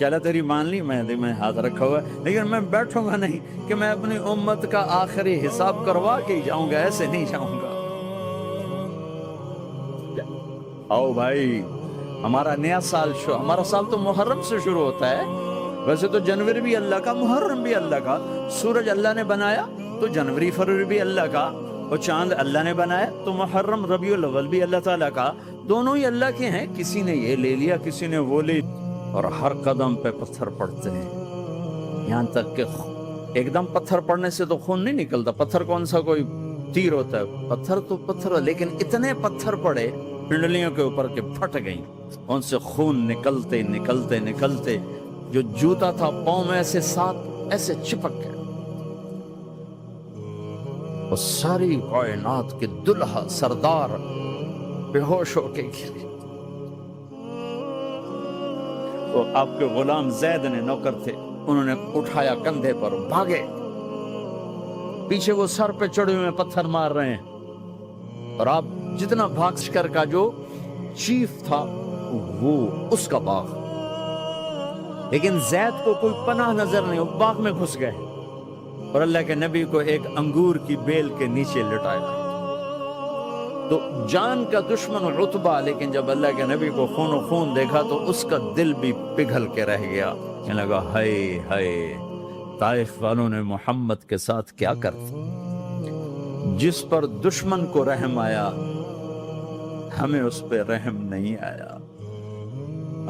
کہ اللہ تیری مان لی، میں ہاتھ رکھا ہوا ہے، لیکن میں بیٹھوں گا نہیں کہ میں اپنی امت کا آخری حساب کروا کے ہی جاؤں گا، ایسے نہیں جاؤں گا۔ آؤ بھائی، ہمارا نیا سال ہمارا سال تو محرم سے شروع ہوتا ہے۔ ویسے تو جنوری بھی اللہ کا، محرم بھی اللہ کا، سورج اللہ نے بنایا تو جنوری فروری بھی اللہ کا، اور چاند اللہ نے بنایا تو محرم ربیع الاول بھی اللہ تعالیٰ کا، دونوں ہی اللہ کے ہیں۔ کسی نے یہ لے لیا، کسی نے وہ لے، اور ہر قدم پہ پتھر پڑتے ہیں، یہاں تک کہ ایک دم پتھر پڑنے سے تو خون نہیں نکلتا، پتھر کون سا کوئی تیر ہوتا ہے، پتھر تو پتھر، لیکن اتنے پتھر پڑے پنڈلیوں کے اوپر کے پھٹ گئیں، ان سے خون نکلتے نکلتے نکلتے جو جوتا تھا پاؤں میں ایسے ساتھ ایسے چپک گئے، اور ساری کائنات کے دلہا سردار بے ہوش ہو کے گرے۔ تو آپ کے غلام زید نے، نوکر تھے، انہوں نے اٹھایا کندھے پر، بھاگے، پیچھے وہ سر پہ چڑھے ہوئے پتھر مار رہے ہیں، اور آپ جتنا بھاگ کر کا جو چیف تھا وہ اس کا باغ، لیکن زید کو کوئی پناہ نظر نہیں، وہ باغ میں گھس گئے، اور اللہ کے نبی کو ایک انگور کی بیل کے نیچے لٹایا۔ تو جان کا دشمن عتبہ، لیکن جب اللہ کے نبی کو خون و خون دیکھا تو اس کا دل بھی پگھل کے رہ گیا، کہنے لگا ہائے ہائے، طائف والوں نے محمد کے ساتھ کیا کرتے، جس پر دشمن کو رحم آیا ہمیں اس پہ رحم نہیں آیا،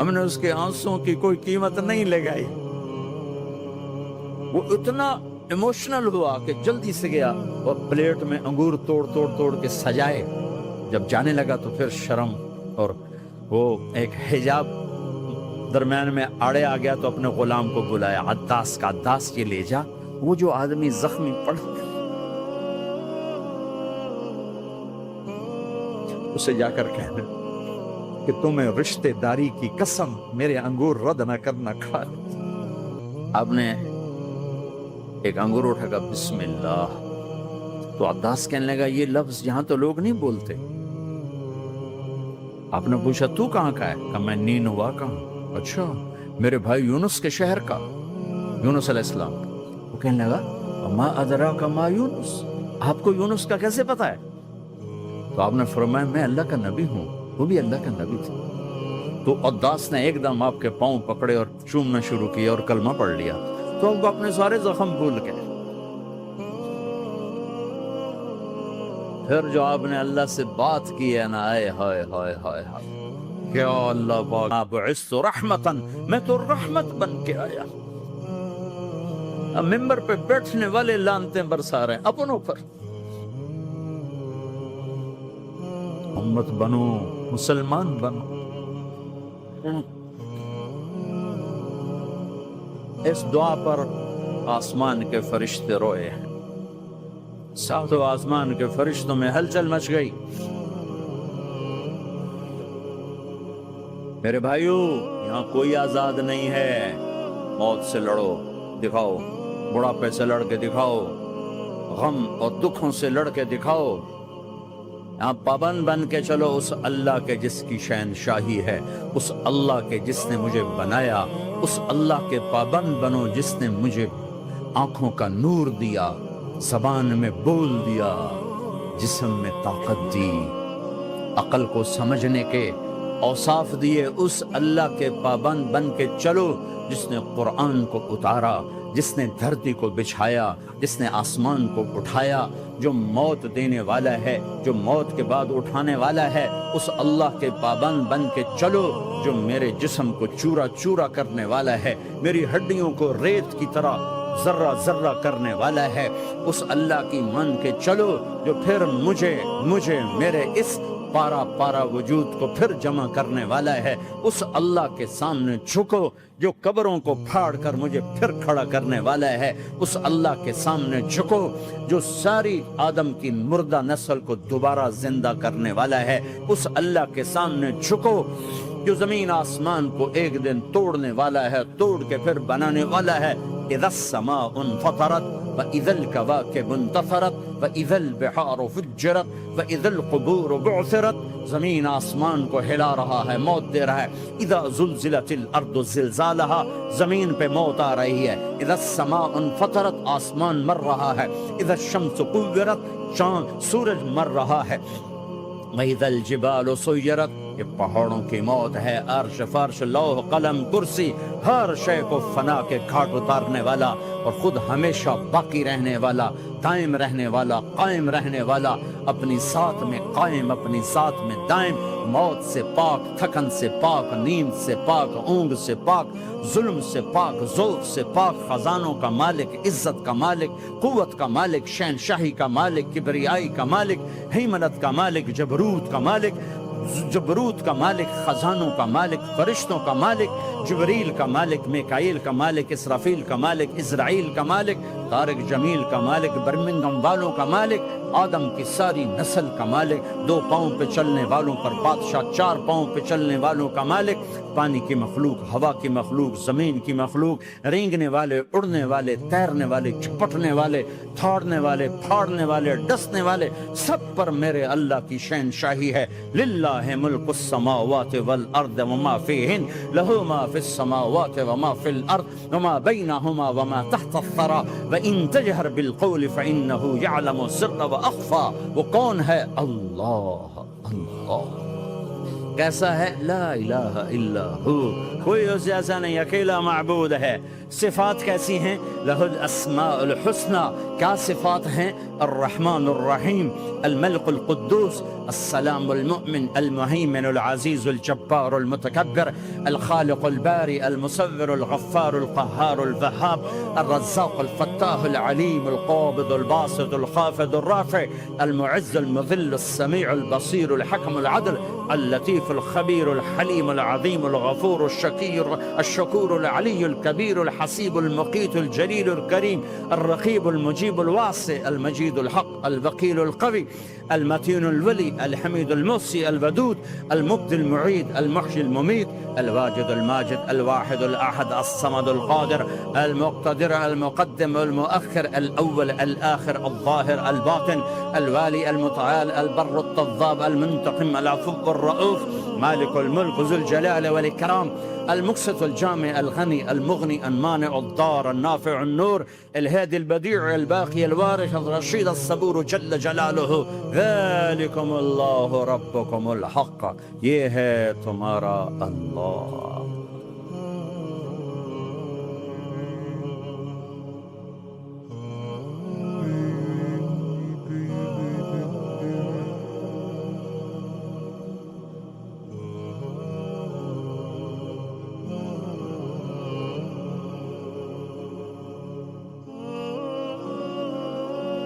ہم نے اس کے آنسوں کی کوئی قیمت نہیں لگائی۔ وہ اتنا ایموشنل ہوا کہ جلدی سے گیا اور پلیٹ میں انگور توڑ توڑ توڑ کے سجائے، جب جانے لگا تو پھر شرم اور وہ ایک حجاب درمیان میں آڑے آ گیا، تو اپنے غلام کو بلایا، عداس کا، عداس یہ لے جا وہ جو آدمی زخمی پڑ، اسے جا کر کہنا کہ تمہیں رشتے داری کی قسم میرے انگور رد نہ کرنا کھا لے۔ آپ نے ایک انگور اٹھا کر بسم اللہ، تو عداس کہنے لگا یہ لفظ یہاں تو لوگ نہیں بولتے۔ آپ نے پوچھا تو کہاں کا ہے؟ کہا میں نینوا کا ہوں۔ اچھا، میرے بھائی یونس کے شہر کا، یونس علیہ السلام۔ وہ کہنے لگا ما ادراک ما یونس، آپ کو یونس کا کیسے پتا ہے؟ تو آپ نے فرمایا میں اللہ کا نبی ہوں، وہ بھی اللہ کا نبی تھا۔ تو عداس نے ایک دم آپ کے پاؤں پکڑے اور چومنا شروع کیا اور کلمہ پڑھ لیا، تو آپ کو اپنے سارے زخم بھول گئے۔ پھر جو آپ نے اللہ سے بات کی ہے نا، آئے ہائے ہائے ہائے ہائے، کیا اللہ پاک بعثت رحمتاً، میں تو رحمت بن کے آیا۔ اب ممبر پہ بیٹھنے والے لانتیں برسا رہے ہیں اپنوں پر۔ امت بنو، مسلمان بنو۔ اس دعا پر آسمان کے فرشتے روئے ہیں، ساتوں آسمان کے فرشتوں میں ہلچل مچ گئی۔ میرے بھائیو، یہاں کوئی آزاد نہیں ہے، موت سے لڑو، دکھاؤ، بڑھاپے سے لڑ کے دکھاؤ، غم اور دکھوں سے لڑ کے دکھاؤ، یہاں پابند بن کے چلو اس اللہ کے جس کی شہنشاہی ہے، اس اللہ کے جس نے مجھے بنایا، اس اللہ کے پابند بنو جس نے مجھے آنکھوں کا نور دیا، زبان میں بول دیا، جسم میں طاقت دی، عقل کو سمجھنے کے اوصاف دیے، اس اللہ کے پابند بن کے چلو جس نے قرآن کو اتارا، جس نے دھرتی کو بچھایا، جس نے آسمان کو اٹھایا، جو موت دینے والا ہے، جو موت کے بعد اٹھانے والا ہے، اس اللہ کے پابند بن کے چلو جو میرے جسم کو چورا چورا کرنے والا ہے، میری ہڈیوں کو ریت کی طرح ذرہ ذرہ کرنے والا ہے، اس اللہ کی مان کے چلو جو پھر مجھے میرے اس پارا پارا وجود کو پھر جمع کرنے والا ہے، اس اللہ کے سامنے جھکو جو قبروں کو پھاڑ کر مجھے پھر کھڑا کرنے والا ہے، اس اللہ کے سامنے جھکو جو ساری آدم کی مردہ نسل کو دوبارہ زندہ کرنے والا ہے، اس اللہ کے سامنے جھکو جو زمین آسمان کو ایک دن توڑنے والا ہے، توڑ کے پھر بنانے والا ہے، اذا السماء انفطرت واذا الكواكب انتثرت واذا البحار فجرت واذا القبور بعثرت. زمین آسمان کو ہلا رہا ہے، موت دے رہا ہے. اذا زلزلت الارض زلزالہا، زمین پہ موت آ رہی ہے. اذا السماء انفطرت، آسمان مر رہا ہے. اذا الشمس کورت، چاند سورج مر رہا ہے. وَإِذَا الْجِبَالُ سُيِّرَتْ، یہ پہاڑوں کی موت ہے. عرش فرش لوح قلم کرسی ہر شے کو فنا کے گھاٹ اتارنے والا اور خود ہمیشہ باقی رہنے والا، دائم رہنے والا، قائم رہنے والا، اپنی ذات میں قائم، اپنی ذات میں دائم، موت سے پاک، تھکن سے پاک، نیند سے پاک، اونگ سے پاک، ظلم سے پاک، ذوق سے پاک، خزانوں کا مالک، عزت کا مالک، قوت کا مالک، شہنشاہی کا مالک، کبریائی کا مالک، ہیمنت کا مالک، جبروت کا مالک، جبروت کا مالک، خزانوں کا مالک، فرشتوں کا مالک، جبریل کا مالک، میکائیل کا مالک، اسرافیل کا مالک، اسرائیل کا مالک، طارق جمیل کا مالک، برمنگم والوں کا مالک، آدم کی ساری نسل کا مالک، 2 پاؤں پہ چلنے والوں پر بادشاہ، 4 پاؤں پہ چلنے والوں کا مالک، پانی کی مخلوق، ہوا کی مخلوق، زمین کی مخلوق، رینگنے والے، اڑنے والے، تیرنے والے، چپٹنے والے، تھاڑنے والے، پھاڑنے والے، ڈسنے والے، سب پر میرے اللہ کی شہنشاہی ہے. للہ ملک السماوات والارض وما فیہن، لہو ما فی السماوات وما فی الارض وما بینہما وما تحت الثری وان تجہر بالقول فانہ یعلم السر واخفی. وہ کون ہے؟ اللہ. اللہ کیسا ہے؟ لا الہ الا ہو، کوئی اس جیسا نہیں، اکیلا معبود ہے. صفات کیسی ہیں؟ لہ الاسماء الحسنى، کیا صفات ہیں؟ الرحمن الرحیم، الملک القدوس، السلام المؤمن، المہیمن العزیز الجبار المتکبر، الخالق الباری المصور الغفار القہار الوہاب، الرزاق الفتاح العلیم القابض الباسط الخافض الرافع، المعز المذل السمیع البصیر الحکم العدل، اللطیف الخبیر الحلیم العظیم الغفور الشکور العلی الکبیر الحسیب المقیت الجلیل الکریم، الرقیب المجیب الواسع، المجید الحق، الوکیل القوی، المتین الولی، الحمید المحصی، الودود، المبدی المعید، المحیی الممیت، الواجد الماجد، الواحد الأحد، الصمد القادر، المقتدر، المقدم، المؤخر، الأول، الآخر، الظاهر، الباطن، الوالي، المتعال، البر التضاب، المنتقم، العفو الرؤوف، مالك الملك ذو الجلال والإكرام، المقسط الجامع الغني المغني المانع الضار النافع النور، الهادي البديع الباقي الوارث الرشيد الصبور جل جلاله. ذلكم الله ربكم الحق، یہ ہے تمہارا اللہ.